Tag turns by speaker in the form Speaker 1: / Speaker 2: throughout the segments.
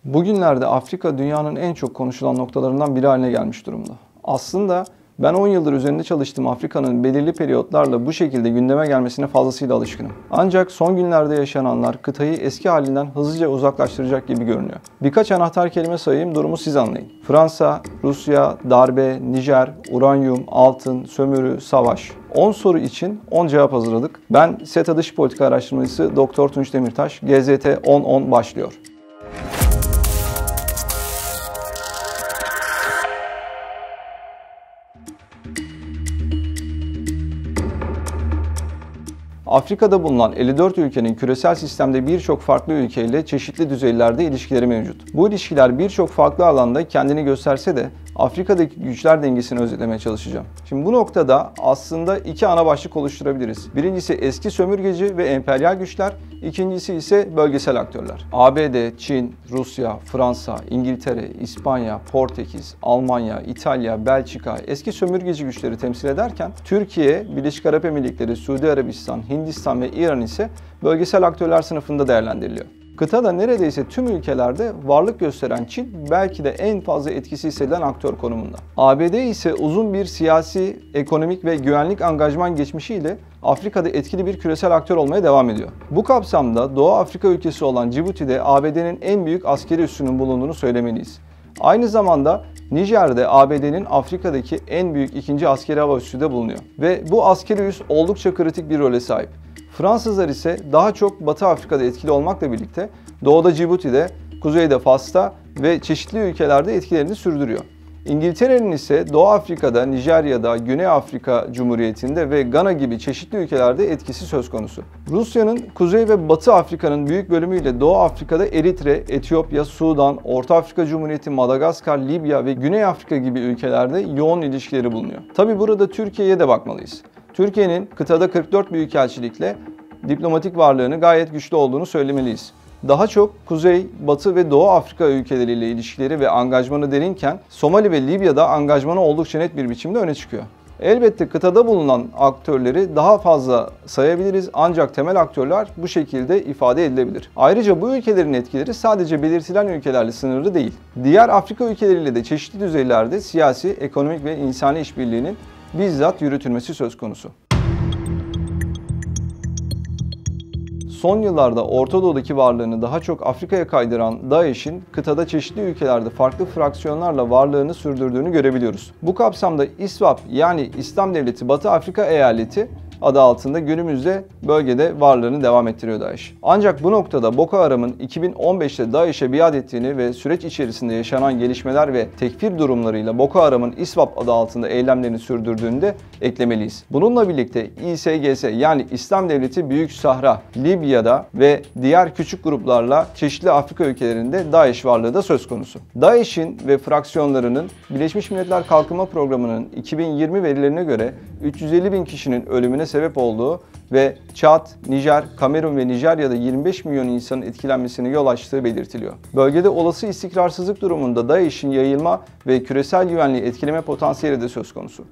Speaker 1: Bugünlerde Afrika dünyanın en çok konuşulan noktalarından biri haline gelmiş durumda. Aslında ben 10 yıldır üzerinde çalıştığım Afrika'nın belirli periyotlarla bu şekilde gündeme gelmesine fazlasıyla alışkınım. Ancak son günlerde yaşananlar kıtayı eski halinden hızlıca uzaklaştıracak gibi görünüyor. Birkaç anahtar kelime sayayım, durumu siz anlayın. Fransa, Rusya, darbe, Nijer, uranyum, altın, sömürü, savaş. 10 soru için 10 cevap hazırladık. Ben SETA Dış Politika Araştırmacısı Dr. Tunç Demirtaş. GZT 10-10 başlıyor. Afrika'da bulunan 54 ülkenin küresel sistemde birçok farklı ülkeyle çeşitli düzeylerde ilişkileri mevcut. Bu ilişkiler birçok farklı alanda kendini gösterse de Afrika'daki güçler dengesini özetlemeye çalışacağım. Şimdi bu noktada aslında iki ana başlık oluşturabiliriz. Birincisi eski sömürgeci ve emperyal güçler, ikincisi ise bölgesel aktörler. ABD, Çin, Rusya, Fransa, İngiltere, İspanya, Portekiz, Almanya, İtalya, Belçika eski sömürgeci güçleri temsil ederken Türkiye, Birleşik Arap Emirlikleri, Suudi Arabistan, Hindistan ve İran ise bölgesel aktörler sınıfında değerlendiriliyor. Kıtada neredeyse tüm ülkelerde varlık gösteren Çin belki de en fazla etkisi hissedilen aktör konumunda. ABD ise uzun bir siyasi, ekonomik ve güvenlik angajman geçmişiyle Afrika'da etkili bir küresel aktör olmaya devam ediyor. Bu kapsamda Doğu Afrika ülkesi olan Cibuti'de ABD'nin en büyük askeri üssünün bulunduğunu söylemeliyiz. Aynı zamanda Nijer'de ABD'nin Afrika'daki en büyük ikinci askeri hava üssü de bulunuyor. Ve bu askeri üs oldukça kritik bir role sahip. Fransızlar ise daha çok Batı Afrika'da etkili olmakla birlikte doğuda Cibuti'de, kuzeyde Fas'ta ve çeşitli ülkelerde etkilerini sürdürüyor. İngiltere'nin ise Doğu Afrika'da, Nijerya'da, Güney Afrika Cumhuriyeti'nde ve Gana gibi çeşitli ülkelerde etkisi söz konusu. Rusya'nın Kuzey ve Batı Afrika'nın büyük bölümüyle Doğu Afrika'da Eritre, Etiyopya, Sudan, Orta Afrika Cumhuriyeti, Madagaskar, Libya ve Güney Afrika gibi ülkelerde yoğun ilişkileri bulunuyor. Tabi burada Türkiye'ye de bakmalıyız. Türkiye'nin kıtada 44 büyükelçilikle diplomatik varlığını gayet güçlü olduğunu söylemeliyiz. Daha çok Kuzey, Batı ve Doğu Afrika ülkeleriyle ilişkileri ve angajmanı derinken Somali ve Libya'da angajmanı oldukça net bir biçimde öne çıkıyor. Elbette kıtada bulunan aktörleri daha fazla sayabiliriz ancak temel aktörler bu şekilde ifade edilebilir. Ayrıca bu ülkelerin etkileri sadece belirtilen ülkelerle sınırlı değil. Diğer Afrika ülkeleriyle de çeşitli düzeylerde siyasi, ekonomik ve insani işbirliğinin bizzat yürütülmesi söz konusu. Son yıllarda Orta Doğu'daki varlığını daha çok Afrika'ya kaydıran DAEŞ'in kıtada çeşitli ülkelerde farklı fraksiyonlarla varlığını sürdürdüğünü görebiliyoruz. Bu kapsamda İSWAP yani İslam Devleti Batı Afrika Eyaleti adı altında günümüzde bölgede varlığını devam ettiriyor DAEŞ. Ancak bu noktada Boko Haram'ın 2015'te DAEŞ'e biat ettiğini ve süreç içerisinde yaşanan gelişmeler ve tekfir durumlarıyla Boko Haram'ın İSWAP adı altında eylemlerini sürdürdüğünü de eklemeliyiz. Bununla birlikte İSGS yani İslam Devleti Büyük Sahra, Libya'da ve diğer küçük gruplarla çeşitli Afrika ülkelerinde DAEŞ varlığı da söz konusu. DAEŞ'in ve fraksiyonlarının Birleşmiş Milletler Kalkınma Programı'nın 2020 verilerine göre 350 bin kişinin ölümüne sebep olduğu ve Çad, Nijer, Kamerun ve Nijerya'da 25 milyon insanın etkilenmesine yol açtığı belirtiliyor. Bölgede olası istikrarsızlık durumunda DAEŞ'in yayılma ve küresel güvenliği etkileme potansiyeli de söz konusu.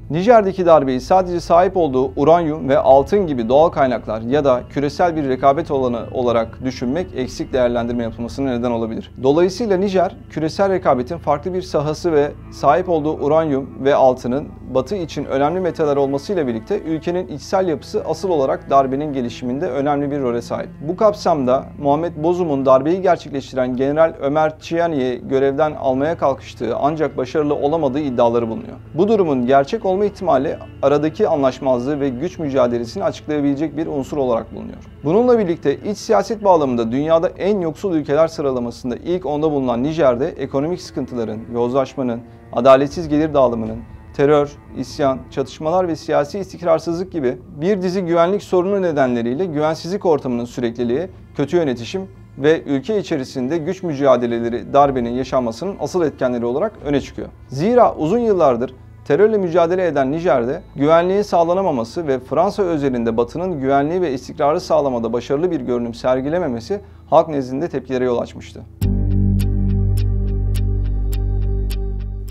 Speaker 1: Nijer'deki darbeyi sadece sahip olduğu uranyum ve altın gibi doğal kaynaklar ya da küresel bir rekabet alanı olarak düşünmek eksik değerlendirme yapılmasına neden olabilir. Dolayısıyla Nijer, küresel rekabetin farklı bir sahası ve sahip olduğu uranyum ve altının Batı için önemli metaller olmasıyla birlikte ülkenin içsel yapısı asıl olarak darbenin gelişiminde önemli bir role sahip. Bu kapsamda Muhammed Bozum'un darbeyi gerçekleştiren General Ömer Çiyani'yi görevden almaya kalkıştığı ancak başarılı olamadığı iddiaları bulunuyor. Bu durumun gerçek olma ihtimali aradaki anlaşmazlığı ve güç mücadelesini açıklayabilecek bir unsur olarak bulunuyor. Bununla birlikte iç siyaset bağlamında dünyada en yoksul ülkeler sıralamasında ilk 10'da bulunan Nijer'de ekonomik sıkıntıların, yozlaşmanın, adaletsiz gelir dağılımının, terör, isyan, çatışmalar ve siyasi istikrarsızlık gibi bir dizi güvenlik sorunu nedenleriyle güvensizlik ortamının sürekliliği, kötü yönetişim ve ülke içerisinde güç mücadeleleri darbenin yaşanmasının asıl etkenleri olarak öne çıkıyor. Zira uzun yıllardır terörle mücadele eden Nijer'de güvenliğin sağlanamaması ve Fransa özelinde Batı'nın güvenliği ve istikrarı sağlamada başarılı bir görünüm sergilememesi halk nezdinde tepkilere yol açmıştı.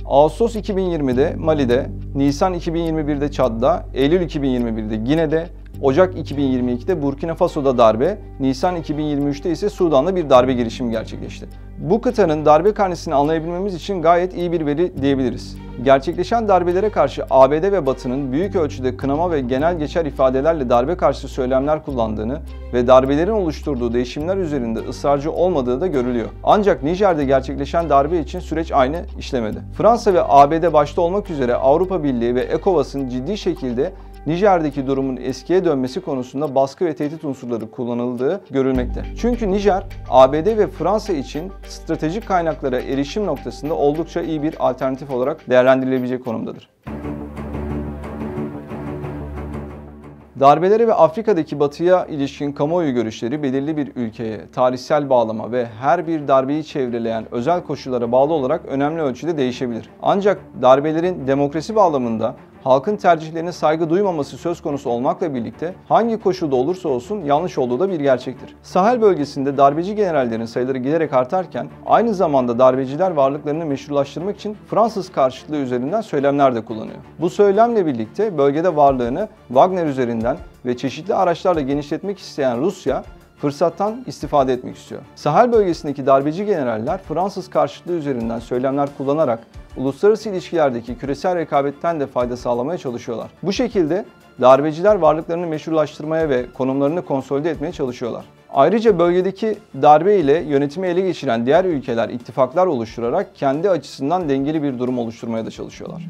Speaker 1: Ağustos 2020'de Mali'de, Nisan 2021'de Çad'da, Eylül 2021'de Gine'de, Ocak 2022'de Burkina Faso'da darbe, Nisan 2023'te ise Sudan'da bir darbe girişimi gerçekleşti. Bu kıtanın darbe karnesini anlayabilmemiz için gayet iyi bir veri diyebiliriz. Gerçekleşen darbelere karşı ABD ve Batı'nın büyük ölçüde kınama ve genel geçer ifadelerle darbe karşıtı söylemler kullandığını ve darbelerin oluşturduğu değişimler üzerinde ısrarcı olmadığı da görülüyor. Ancak Nijer'de gerçekleşen darbe için süreç aynı işlemedi. Fransa ve ABD başta olmak üzere Avrupa Birliği ve ECOWAS'ın ciddi şekilde Nijer'deki durumun eskiye dönmesi konusunda baskı ve tehdit unsurları kullanıldığı görülmekte. Çünkü Nijer, ABD ve Fransa için stratejik kaynaklara erişim noktasında oldukça iyi bir alternatif olarak değerlendirilebilecek konumdadır. Darbelere ve Afrika'daki Batı'ya ilişkin kamuoyu görüşleri belirli bir ülkeye, tarihsel bağlama ve her bir darbeyi çevreleyen özel koşullara bağlı olarak önemli ölçüde değişebilir. Ancak darbelerin demokrasi bağlamında halkın tercihlerine saygı duymaması söz konusu olmakla birlikte hangi koşulda olursa olsun yanlış olduğu da bir gerçektir. Sahel bölgesinde darbeci generallerin sayıları giderek artarken aynı zamanda darbeciler varlıklarını meşrulaştırmak için Fransız karşıtlığı üzerinden söylemler de kullanıyor. Bu söylemle birlikte bölgede varlığını Wagner üzerinden ve çeşitli araçlarla genişletmek isteyen Rusya fırsattan istifade etmek istiyor. Sahel bölgesindeki darbeci generaller Fransız karşıtlığı üzerinden söylemler kullanarak uluslararası ilişkilerdeki küresel rekabetten de fayda sağlamaya çalışıyorlar. Bu şekilde darbeciler varlıklarını meşrulaştırmaya ve konumlarını konsolide etmeye çalışıyorlar. Ayrıca bölgedeki darbe ile yönetimi ele geçiren diğer ülkeler ittifaklar oluşturarak kendi açısından dengeli bir durum oluşturmaya da çalışıyorlar.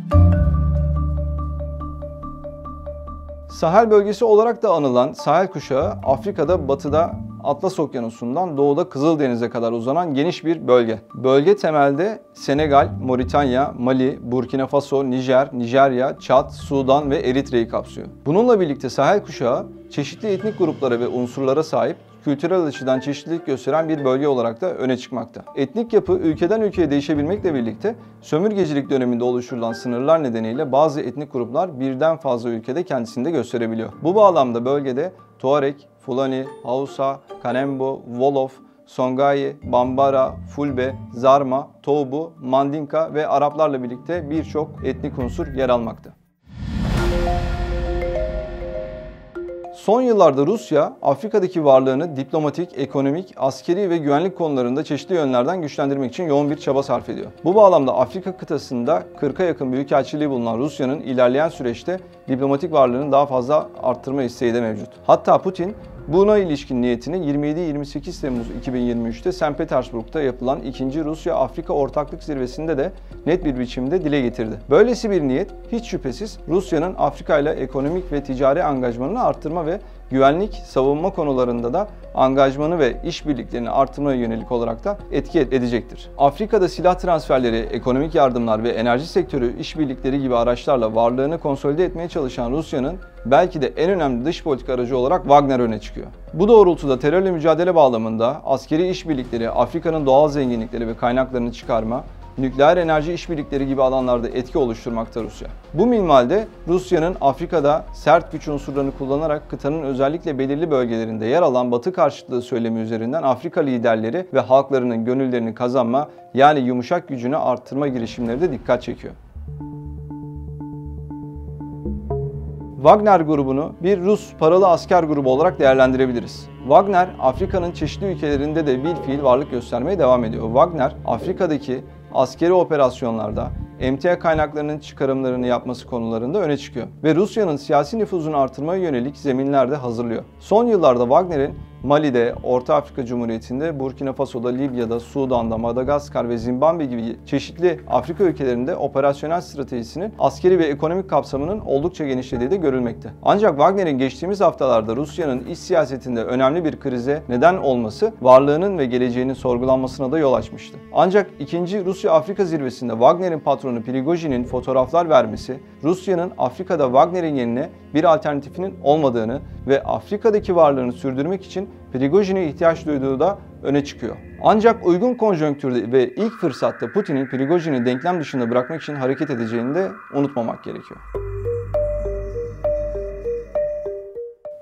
Speaker 1: Sahel bölgesi olarak da anılan Sahel kuşağı, Afrika'da batıda Atlas Okyanusu'ndan doğuda Kızıldeniz'e kadar uzanan geniş bir bölge. Bölge temelde Senegal, Moritanya, Mali, Burkina Faso, Nijer, Nijerya, Çad, Sudan ve Eritre'yi kapsıyor. Bununla birlikte Sahel kuşağı çeşitli etnik gruplara ve unsurlara sahip, kültürel açıdan çeşitlilik gösteren bir bölge olarak da öne çıkmakta. Etnik yapı ülkeden ülkeye değişebilmekle birlikte sömürgecilik döneminde oluşturulan sınırlar nedeniyle bazı etnik gruplar birden fazla ülkede kendisini de gösterebiliyor. Bu bağlamda bölgede Tuareg, Fulani, Hausa, Kanembo, Wolof, Songhai, Bambara, Fulbe, Zarma, Toubou, Mandinka ve Araplarla birlikte birçok etnik unsur yer almakta. Son yıllarda Rusya, Afrika'daki varlığını diplomatik, ekonomik, askeri ve güvenlik konularında çeşitli yönlerden güçlendirmek için yoğun bir çaba sarf ediyor. Bu bağlamda Afrika kıtasında 40'a yakın büyükelçiliği bulunan Rusya'nın ilerleyen süreçte diplomatik varlığını daha fazla arttırma isteği de mevcut. Hatta Putin, buna ilişkin niyetini 27-28 Temmuz 2023'te St. Petersburg'da yapılan 2. Rusya-Afrika Ortaklık Zirvesi'nde de net bir biçimde dile getirdi. Böylesi bir niyet hiç şüphesiz Rusya'nın Afrika ile ekonomik ve ticari angajmanını arttırma ve güvenlik, savunma konularında da angajmanı ve işbirliklerini artırmaya yönelik olarak da etki edecektir. Afrika'da silah transferleri, ekonomik yardımlar ve enerji sektörü işbirlikleri gibi araçlarla varlığını konsolide etmeye çalışan Rusya'nın belki de en önemli dış politika aracı olarak Wagner öne çıkıyor. Bu doğrultuda terörle mücadele bağlamında askeri işbirlikleri, Afrika'nın doğal zenginlikleri ve kaynaklarını çıkarma, nükleer enerji işbirlikleri gibi alanlarda etki oluşturmakta Rusya. Bu minvalde Rusya'nın Afrika'da sert güç unsurlarını kullanarak kıtanın özellikle belirli bölgelerinde yer alan Batı karşıtlığı söylemi üzerinden Afrika liderleri ve halklarının gönüllerini kazanma, yani yumuşak gücünü arttırma girişimleri de dikkat çekiyor. Wagner grubunu bir Rus paralı asker grubu olarak değerlendirebiliriz. Wagner, Afrika'nın çeşitli ülkelerinde de bilfiil varlık göstermeye devam ediyor. Wagner, Afrika'daki askeri operasyonlarda emtia kaynaklarının çıkarımlarını yapması konularında öne çıkıyor ve Rusya'nın siyasi nüfuzunu artırmaya yönelik zeminler de hazırlıyor. Son yıllarda Wagner'in Mali'de, Orta Afrika Cumhuriyeti'nde, Burkina Faso'da, Libya'da, Sudan'da, Madagaskar ve Zimbabwe gibi çeşitli Afrika ülkelerinde operasyonel stratejisinin askeri ve ekonomik kapsamının oldukça genişlediği de görülmekte. Ancak Wagner'in geçtiğimiz haftalarda Rusya'nın iç siyasetinde önemli bir krize neden olması, varlığının ve geleceğinin sorgulanmasına da yol açmıştı. Ancak 2. Rusya-Afrika zirvesinde Wagner'in patronu Prigojin'in fotoğraflar vermesi, Rusya'nın Afrika'da Wagner'in yerine bir alternatifinin olmadığını ve Afrika'daki varlığını sürdürmek için Prigojin'e ihtiyaç duyduğu da öne çıkıyor. Ancak uygun konjonktürde ve ilk fırsatta Putin'in Prigojin'i denklem dışında bırakmak için hareket edeceğini de unutmamak gerekiyor.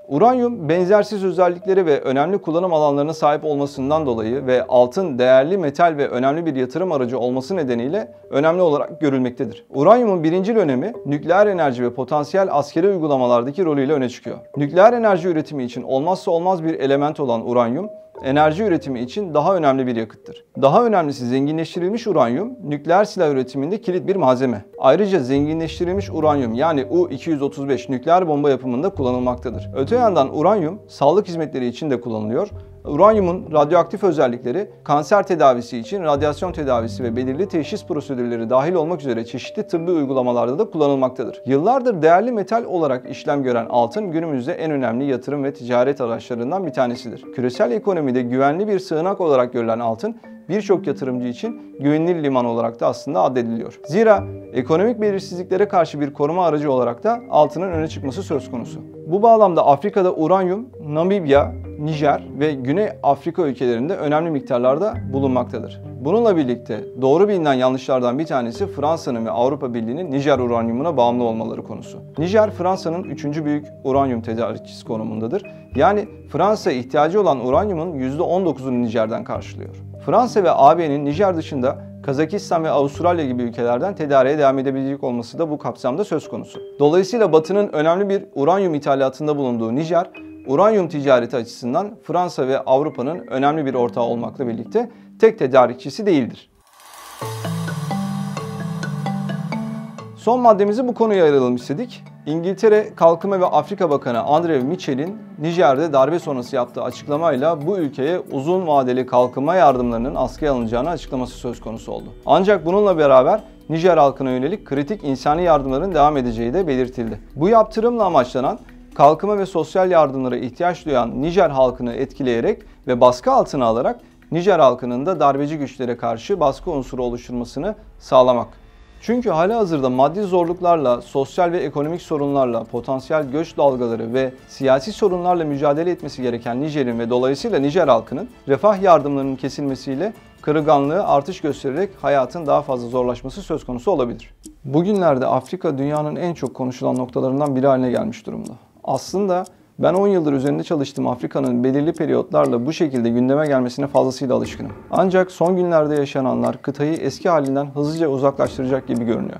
Speaker 1: Uranyum, benzersiz özellikleri ve önemli kullanım alanlarına sahip olmasından dolayı ve altın değerli metal ve önemli bir yatırım aracı olması nedeniyle önemli olarak görülmektedir. Uranyumun birincil önemi, nükleer enerji ve potansiyel askeri uygulamalardaki rolüyle öne çıkıyor. Nükleer enerji üretimi için olmazsa olmaz bir element olan uranyum, enerji üretimi için daha önemli bir yakıttır. Daha önemlisi zenginleştirilmiş uranyum, nükleer silah üretiminde kilit bir malzeme. Ayrıca zenginleştirilmiş uranyum yani U-235 nükleer bomba yapımında kullanılmaktadır. Öte yandan uranyum sağlık hizmetleri için de kullanılıyor. Uranyumun radyoaktif özellikleri kanser tedavisi için radyasyon tedavisi ve belirli teşhis prosedürleri dahil olmak üzere çeşitli tıbbi uygulamalarda da kullanılmaktadır. Yıllardır değerli metal olarak işlem gören altın günümüzde en önemli yatırım ve ticaret araçlarından bir tanesidir. Küresel ekonomide güvenli bir sığınak olarak görülen altın birçok yatırımcı için güvenilir liman olarak da aslında addediliyor. Zira ekonomik belirsizliklere karşı bir koruma aracı olarak da altının öne çıkması söz konusu. Bu bağlamda Afrika'da uranyum, Namibya, Nijer ve Güney Afrika ülkelerinde önemli miktarlarda bulunmaktadır. Bununla birlikte doğru bilinen yanlışlardan bir tanesi Fransa'nın ve Avrupa Birliği'nin Nijer uranyumuna bağımlı olmaları konusu. Nijer, Fransa'nın 3. büyük uranyum tedarikçisi konumundadır. Yani Fransa'ya ihtiyacı olan uranyumun %19'unu Nijer'den karşılıyor. Fransa ve AB'nin Nijer dışında Kazakistan ve Avustralya gibi ülkelerden tedariğe devam edebilecek olması da bu kapsamda söz konusu. Dolayısıyla Batı'nın önemli bir uranyum ithalatında bulunduğu Nijer, uranyum ticareti açısından Fransa ve Avrupa'nın önemli bir ortağı olmakla birlikte tek tedarikçisi değildir. Son maddemizi bu konuya ayıralım istedik. İngiltere Kalkınma ve Afrika Bakanı Andrew Mitchell'in Nijer'de darbe sonrası yaptığı açıklamayla bu ülkeye uzun vadeli kalkınma yardımlarının askıya alınacağını açıklaması söz konusu oldu. Ancak bununla beraber Nijer halkına yönelik kritik insani yardımların devam edeceği de belirtildi. Bu yaptırımla amaçlanan kalkınma ve sosyal yardımlara ihtiyaç duyan Nijer halkını etkileyerek ve baskı altına alarak Nijer halkının da darbeci güçlere karşı baskı unsuru oluşturmasını sağlamak. Çünkü halihazırda maddi zorluklarla, sosyal ve ekonomik sorunlarla, potansiyel göç dalgaları ve siyasi sorunlarla mücadele etmesi gereken Nijer'in ve dolayısıyla Nijer halkının refah yardımlarının kesilmesiyle kırılganlığı artış göstererek hayatın daha fazla zorlaşması söz konusu olabilir. Bugünlerde Afrika dünyanın en çok konuşulan noktalarından biri haline gelmiş durumda. Aslında ben 10 yıldır üzerinde çalıştığım Afrika'nın belirli periyotlarla bu şekilde gündeme gelmesine fazlasıyla alışkınım. Ancak son günlerde yaşananlar kıtayı eski halinden hızlıca uzaklaştıracak gibi görünüyor.